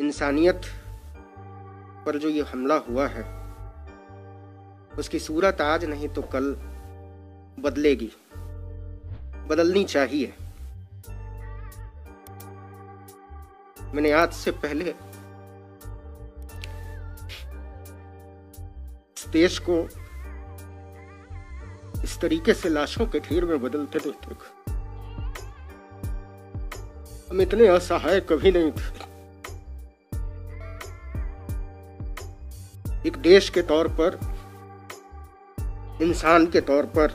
इंसानियत पर जो ये हमला हुआ है उसकी सूरत आज नहीं तो कल बदलेगी, बदलनी चाहिए। मैंने आज से पहले इस देश को इस तरीके से लाशों के ढेर में बदलते नहीं देखा। हम इतने असहाय कभी नहीं थे। एक देश के तौर पर, इंसान के तौर पर,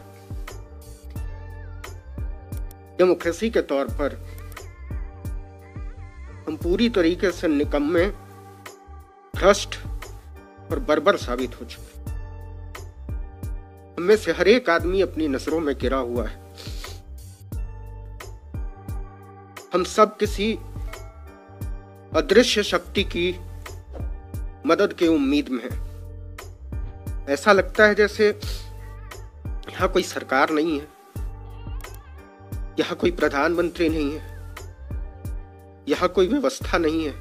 डेमोक्रेसी के तौर पर हम पूरी तरीके से निकम्मे, भ्रष्ट और बर्बर साबित हो चुके। हम में से हर एक आदमी अपनी नजरों में गिरा हुआ है। हम सब किसी अदृश्य शक्ति की मदद की उम्मीद में हैं। ऐसा लगता है जैसे यहाँ कोई सरकार नहीं है, यहाँ कोई प्रधानमंत्री नहीं है, यहाँ कोई व्यवस्था नहीं है,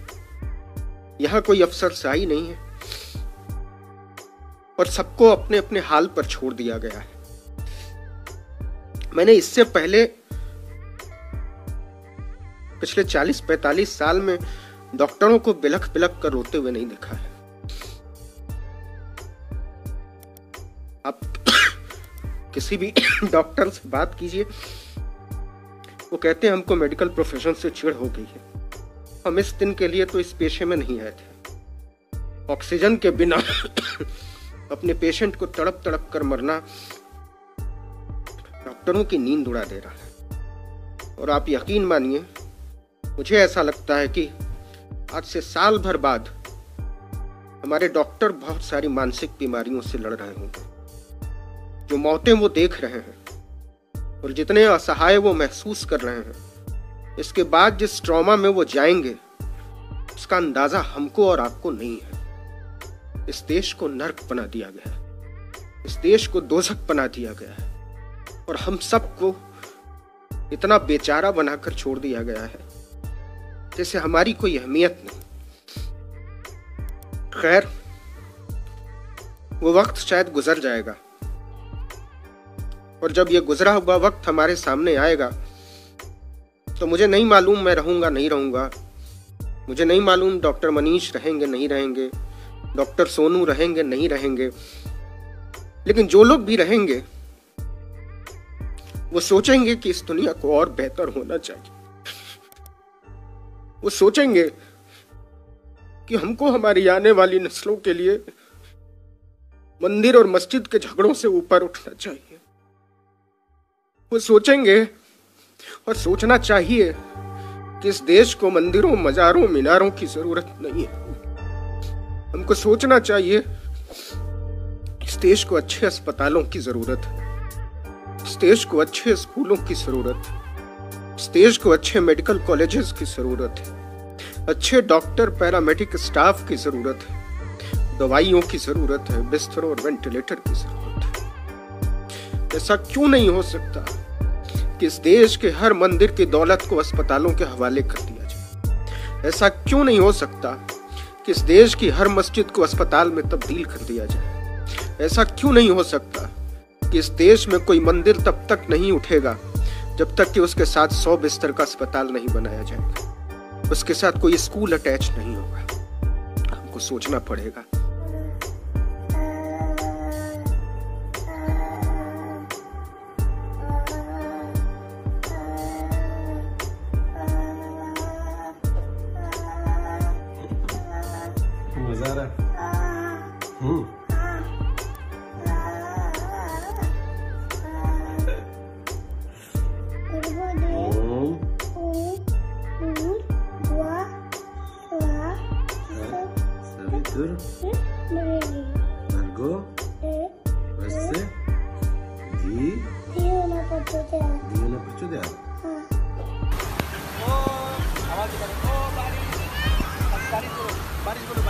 यहाँ कोई अफसरशाही नहीं है और सबको अपने अपने हाल पर छोड़ दिया गया है। मैंने इससे पहले पिछले 40-45 साल में डॉक्टरों को बिलख बिलख कर रोते हुए नहीं देखा है। आप किसी भी डॉक्टर से बात कीजिए, वो कहते हैं हमको मेडिकल प्रोफेशन से चिढ़ हो गई है। हम इस दिन के लिए तो इस पेशे में नहीं आए थे। ऑक्सीजन के बिना अपने पेशेंट को तड़प तड़प कर मरना डॉक्टरों की नींद उड़ा दे रहा है। और आप यकीन मानिए, मुझे ऐसा लगता है कि आज से साल भर बाद हमारे डॉक्टर बहुत सारी मानसिक बीमारियों से लड़ रहे होंगे। जो मौतें वो देख रहे हैं और जितने असहाय वो महसूस कर रहे हैं, इसके बाद जिस ट्रॉमा में वो जाएंगे उसका अंदाजा हमको और आपको नहीं है। इस देश को नर्क बना दिया गया है, इस देश को दोजख बना दिया गया है और हम सबको इतना बेचारा बनाकर छोड़ दिया गया है जैसे हमारी कोई अहमियत नहीं। खैर, वो वक्त शायद गुजर जाएगा और जब ये गुजरा हुआ वक्त हमारे सामने आएगा तो मुझे नहीं मालूम मैं रहूंगा नहीं रहूंगा, मुझे नहीं मालूम डॉक्टर मनीष रहेंगे नहीं रहेंगे, डॉक्टर सोनू रहेंगे नहीं रहेंगे, लेकिन जो लोग भी रहेंगे वो सोचेंगे कि इस दुनिया को और बेहतर होना चाहिए। वो सोचेंगे कि हमको हमारी आने वाली नस्लों के लिए मंदिर और मस्जिद के झगड़ों से ऊपर उठना चाहिए। वो सोचेंगे और सोचना चाहिए कि इस देश को मंदिरों, मजारों, मीनारों की जरूरत नहीं है। हमको सोचना चाहिए इस देश को अच्छे अस्पतालों की जरूरत है, इस देश को अच्छे स्कूलों की जरूरत है, इस देश को अच्छे मेडिकल कॉलेजेस की जरूरत है, अच्छे डॉक्टर, पैरामेडिक स्टाफ की जरूरत है, दवाइयों की जरूरत है, बिस्तरों और वेंटिलेटर की जरूरत है। ऐसा क्यों नहीं हो सकता कि इस देश के हर मंदिर की दौलत को अस्पतालों के हवाले कर दिया जाए? ऐसा क्यों नहीं हो सकता कि इस देश की हर मस्जिद को अस्पताल में तब्दील कर दिया जाए? ऐसा क्यों नहीं हो सकता कि इस देश में कोई मंदिर तब तक नहीं उठेगा जब तक कि उसके साथ 100 बिस्तर का अस्पताल नहीं बनाया जाएगा, उसके साथ कोई स्कूल अटैच नहीं होगा? हमको सोचना पड़ेगा। मजा आ रहा है। Margo, você, Diana Percudea. बारिश करो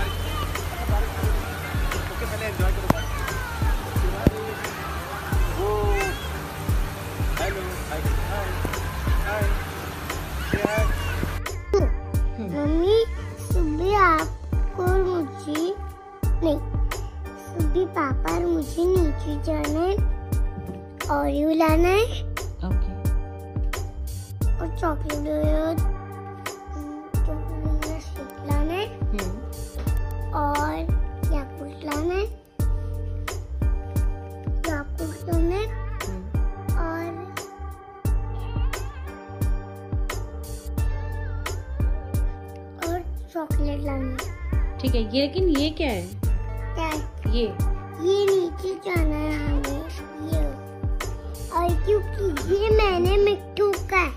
ओके, पहले एंजॉय करो बारिश। हेलो, हाय हाय। मम्मी सुबह ओरियो लाना है ओके। और चॉकलेट शेक लाना है और याकुट लाना है और चॉकलेट लाना है। ठीक है, ये लेकिन ये क्या है? क्या है? ये नीचे जाना है हमें ये, और क्योंकि ये मैंने मिट्टू का है।